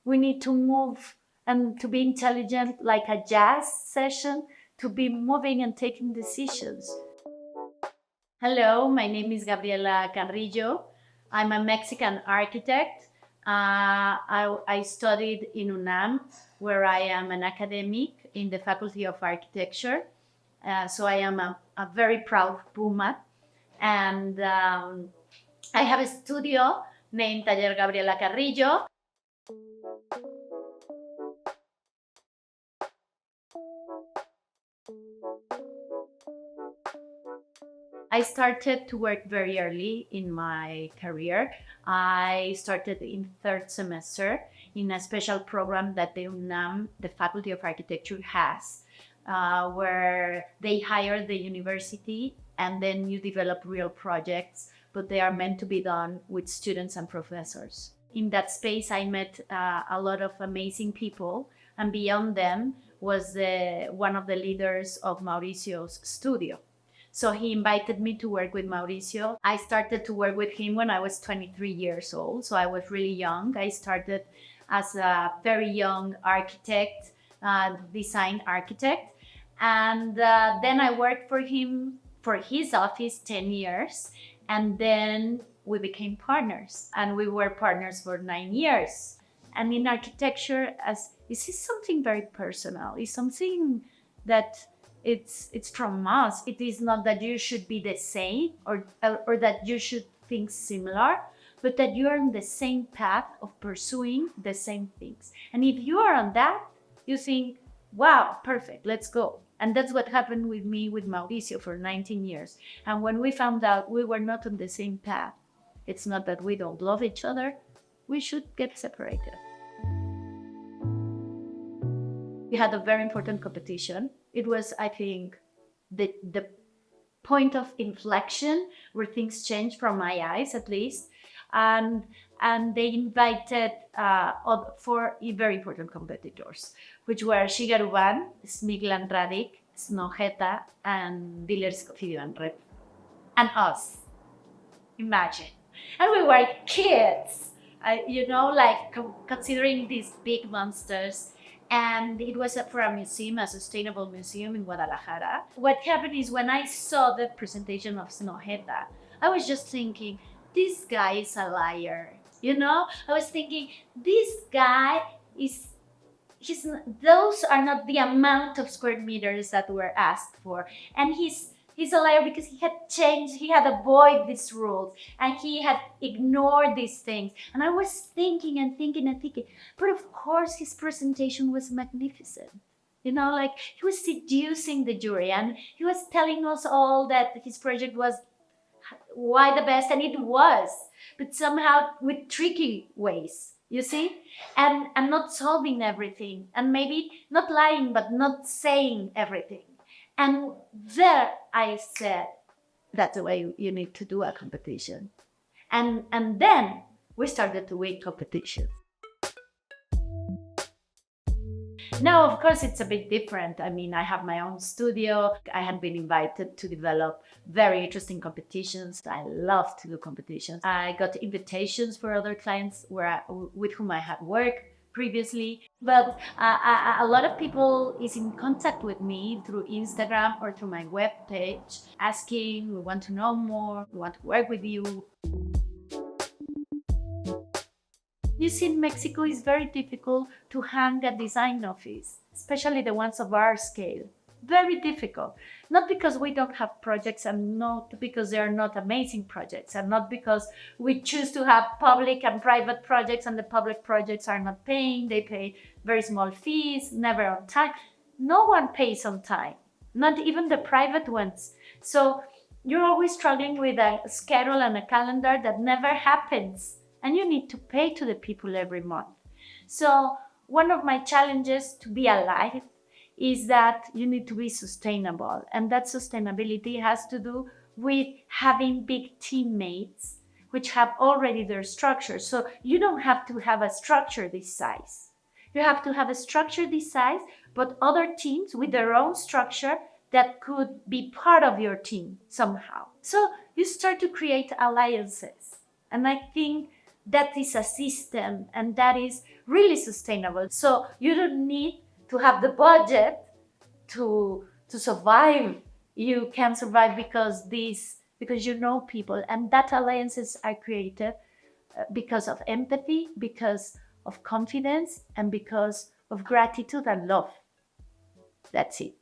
We need to move and to be intelligent like a jazz session, to be moving and taking decisions. Hello, my name is Gabriela Carrillo. I'm a Mexican architect. I studied in UNAM, where I am an academic in the Faculty of Architecture. So I am a very proud Puma. And I have a studio named Taller Gabriela Carrillo. I started to work very early in my career. I started in third semester in a special program that the UNAM, the Faculty of Architecture, has, where they hire the university and then you develop real projects, but they are meant to be done with students and professors. In that space, I met a lot of amazing people, and beyond them was one of the leaders of Mauricio's studio. So he invited me to work with Mauricio. I started to work with him when I was 23 years old, so I was really young. I started as a very young architect, design architect, and then I worked for him, for his office, 10 years, and then we became partners, and we were partners for 9 years. And in architecture, as this is something very personal, it's something that it's from us. It is not that you should be the same or that you should think similar, but that you are on the same path of pursuing the same things. And if you are on that, you think, wow, perfect, let's go. And that's what happened with me with Mauricio for 19 years. And when we found out we were not on the same path, it's not that we don't love each other, we should get separated. We had a very important competition. It was, I think, the point of inflection where things changed from my eyes, at least. And they invited four very important competitors, which were Shigeru Ban, Smiglan Radic, Snøhetta, and Dealers Video and Rep, and us. Imagine. And we were kids, considering these big monsters. And it was for a museum, a sustainable museum in Guadalajara. What happened is when I saw the presentation of Snøhetta, I was just thinking, this guy is a liar. I was thinking, this guy those are not the amount of square meters that were asked for. And he's a liar because he had avoided these rules, and he had ignored these things. And I was thinking and thinking and thinking, but of course his presentation was magnificent. He was seducing the jury, and he was telling us all that his project was why the best, and it was, but somehow with tricky ways. You see? And not solving everything, and maybe not lying, but not saying everything. And there I said, that's the way you need to do a competition. And then we started to win competitions. Now, of course, it's a bit different. I mean, I have my own studio. I had been invited to develop very interesting competitions. I love to do competitions. I got invitations for other clients with whom I had worked previously. But a lot of people is in contact with me through Instagram or through my web page, asking, we want to know more, we want to work with you. You see, in Mexico, it's very difficult to hang a design office, especially the ones of our scale. Very difficult. Not because we don't have projects, and not because they are not amazing projects, and not because we choose to have public and private projects and the public projects are not paying. They pay very small fees, never on time. No one pays on time, not even the private ones. So you're always struggling with a schedule and a calendar that never happens. And you need to pay to the people every month. So one of my challenges to be alive is that you need to be sustainable. And that sustainability has to do with having big teammates which have already their structure. So you don't have to have a structure this size. You have to have a structure this size, but other teams with their own structure that could be part of your team somehow. So you start to create alliances. And I think that is a system and that is really sustainable. So you don't need to have the budget to survive. You can survive because you know people, and that alliances are created because of empathy, because of confidence, and because of gratitude and love. That's it.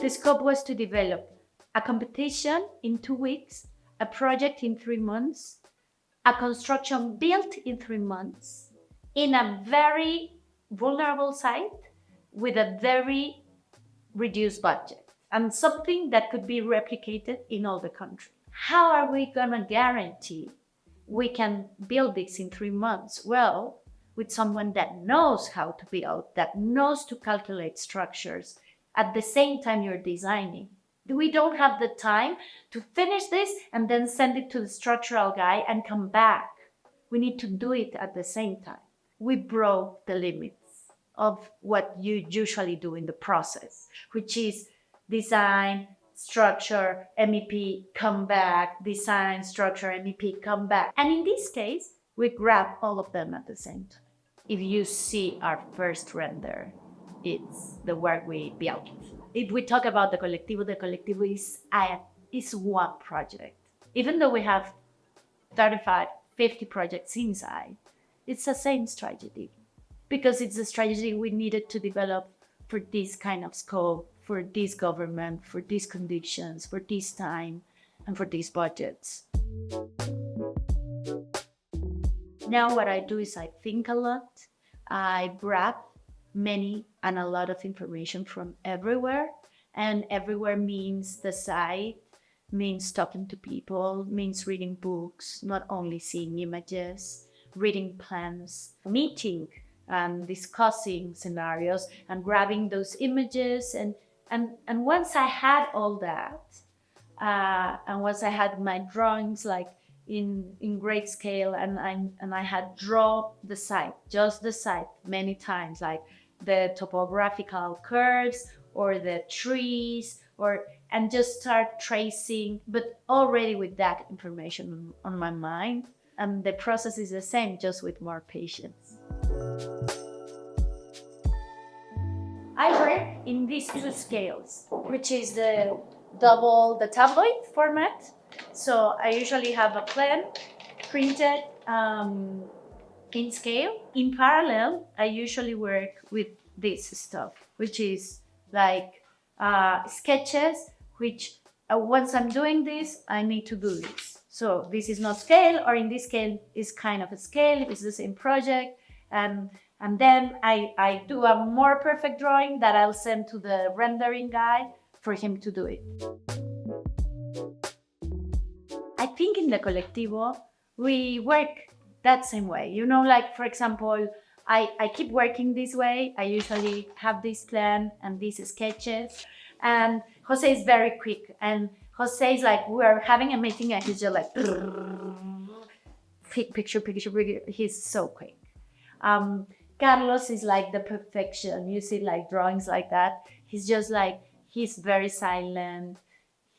The scope was to develop a competition in 2 weeks, a project in 3 months, a construction built in 3 months, in a very vulnerable site with a very reduced budget, and something that could be replicated in all the country. How are we going to guarantee we can build this in 3 months? Well, with someone that knows how to build, that knows to calculate structures at the same time you're designing. We don't have the time to finish this and then send it to the structural guy and come back. We need to do it at the same time. We broke the limits of what you usually do in the process, which is design, structure, MEP, come back, design, structure, MEP, come back. And in this case, we grab all of them at the same time. If you see our first render, it's the work we built. If we talk about the Colectivo is one project. Even though we have 35, 50 projects inside, it's the same strategy, because it's a strategy we needed to develop for this kind of scope, for this government, for these conditions, for this time, and for these budgets. Now what I do is I think a lot. I grab many and a lot of information from everywhere. And everywhere means the site, means talking to people, means reading books, not only seeing images, reading plans, meeting and discussing scenarios and grabbing those images. And once I had all that, and once I had my drawings like in great scale, and I had drawn the site, just the site many times, like the topographical curves or the trees, and just start tracing, but already with that information on my mind. And the process is the same, just with more patience. I work in these 2 scales, which is the tabloid format. So I usually have a plan printed in scale. In parallel, I usually work with this stuff, which is like sketches, which once I'm doing this, I need to do this. So this is not scale, or in this scale is kind of a scale, it's the same project. And then I do a more perfect drawing that I'll send to the rendering guy for him to do it. I think in the Colectivo, we work that same way. You know, like, for example, I keep working this way. I usually have this plan and these sketches. And Jose is very quick. And Jose is like, we're having a meeting and he's just like, picture. He's so quick. Carlos is like the perfection. You see like drawings like that. He's just like, he's very silent.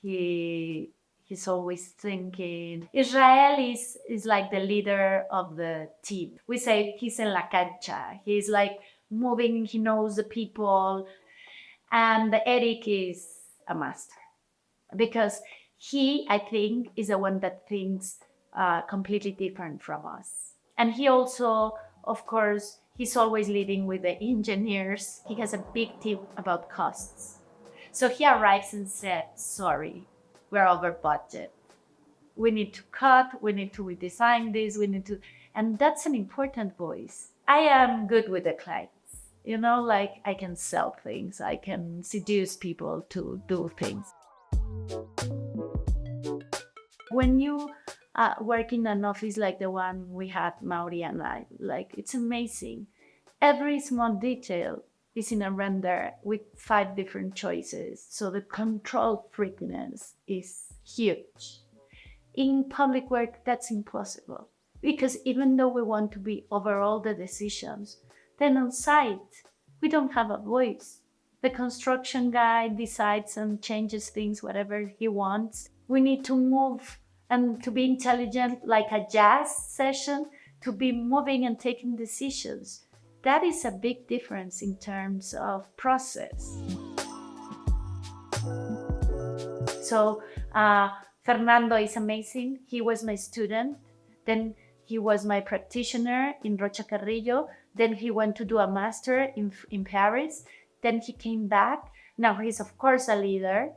He's always thinking. Israel is like the leader of the team. We say he's en la cancha. He's like moving, he knows the people. And Eric is a master, because he, I think, is the one that thinks completely different from us. And he also, of course, he's always leading with the engineers. He has a big team about costs. So he arrives and said, sorry, we're over budget. We need to cut, we need to redesign this, and that's an important voice. I am good with the clients. You know, like I can sell things, I can seduce people to do things. When you work in an office like the one we had, Mauri and I, like, it's amazing. Every small detail is in a render with 5 different choices. So the control frequency is huge. In public work, that's impossible, because even though we want to be over all the decisions, then on site, we don't have a voice. The construction guy decides and changes things whatever he wants. We need to move and to be intelligent like a jazz session, to be moving and taking decisions. That is a big difference in terms of process. So Fernando is amazing. He was my student. Then he was my practitioner in Rocha Carrillo. Then he went to do a master in Paris. Then he came back. Now he's of course a leader.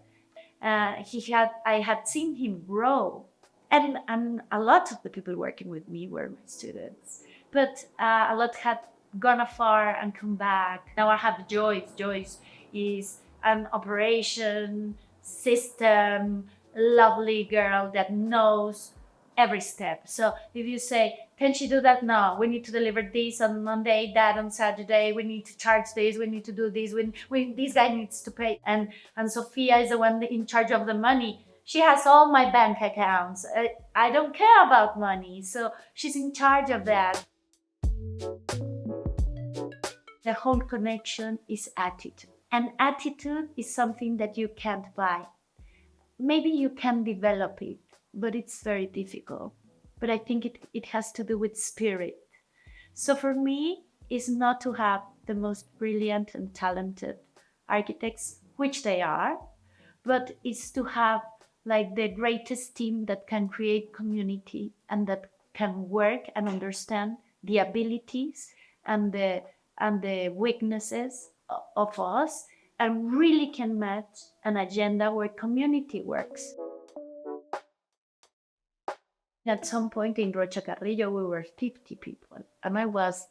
I had seen him grow, and a lot of the people working with me were my students. But a lot had gone afar and come back. Now I have Joyce. Joyce is an operation system, lovely girl that knows every step. So if you say, can she do that? No, we need to deliver this on Monday, that on Saturday, we need to charge this, we need to do this, this guy needs to pay. And Sophia is the one in charge of the money. She has all my bank accounts. I don't care about money, so she's in charge of that. The whole connection is attitude. And attitude is something that you can't buy. Maybe you can develop it, but it's very difficult. But I think it has to do with spirit. So for me, it's not to have the most brilliant and talented architects, which they are, but it's to have like the greatest team that can create community and that can work and understand the abilities and the weaknesses of us, and really can match an agenda where community works. At some point in Rocha Carrillo, we were 50 people, and I was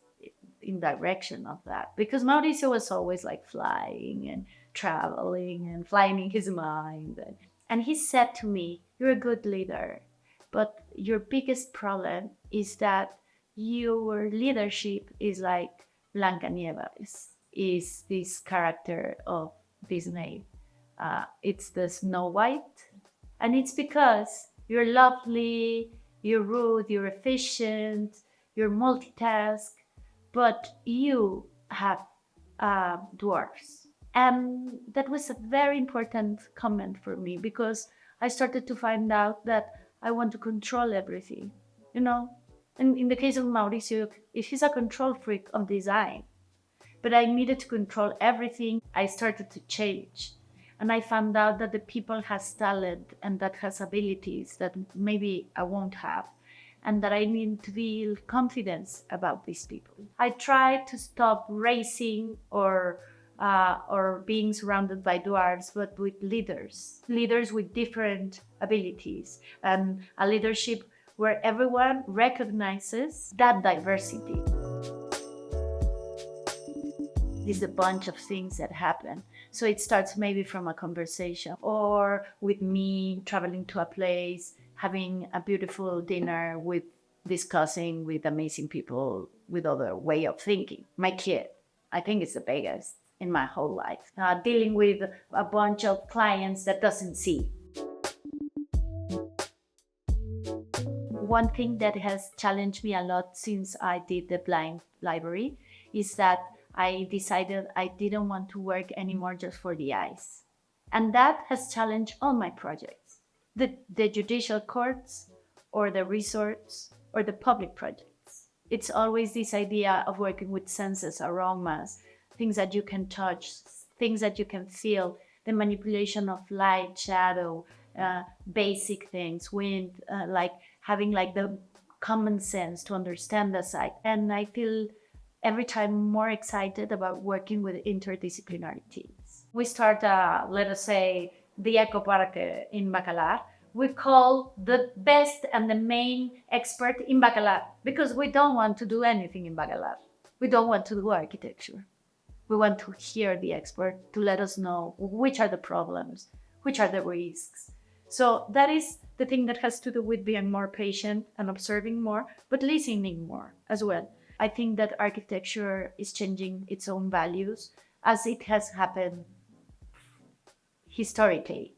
in direction of that because Mauricio was always like flying and traveling and flying in his mind. And he said to me, you're a good leader, but your biggest problem is that your leadership is like Blancanieves, is this character of Disney. It's the Snow White. And it's because you're lovely, you're rude, you're efficient, you're multitask, but you have dwarfs. And that was a very important comment for me because I started to find out that I want to control everything, you know? And in the case of Mauricio, he's a control freak of design. But I needed to control everything. I started to change. And I found out that the people has talent and that has abilities that maybe I won't have. And that I need to feel confidence about these people. I tried to stop racing or being surrounded by dwarves, but with leaders with different abilities, and a leadership where everyone recognizes that diversity. There's a bunch of things that happen. So it starts maybe from a conversation or with me traveling to a place, having a beautiful dinner discussing with amazing people with other way of thinking. My kid, I think it's the biggest in my whole life. Dealing with a bunch of clients that doesn't see. One thing that has challenged me a lot since I did the blind library is that I decided I didn't want to work anymore just for the eyes. And that has challenged all my projects. The judicial courts or the resorts or the public projects. It's always this idea of working with senses, aromas, things that you can touch, things that you can feel, the manipulation of light, shadow, basic things, wind, like having like the common sense to understand the site. And I feel every time more excited about working with interdisciplinary teams. We start, let us say, the Eco Park in Bacalar. We call the best and the main expert in Bacalar because we don't want to do anything in Bacalar. We don't want to do architecture. We want to hear the expert to let us know which are the problems, which are the risks. So that is the thing that has to do with being more patient and observing more, but listening more as well. I think that architecture is changing its own values as it has happened historically.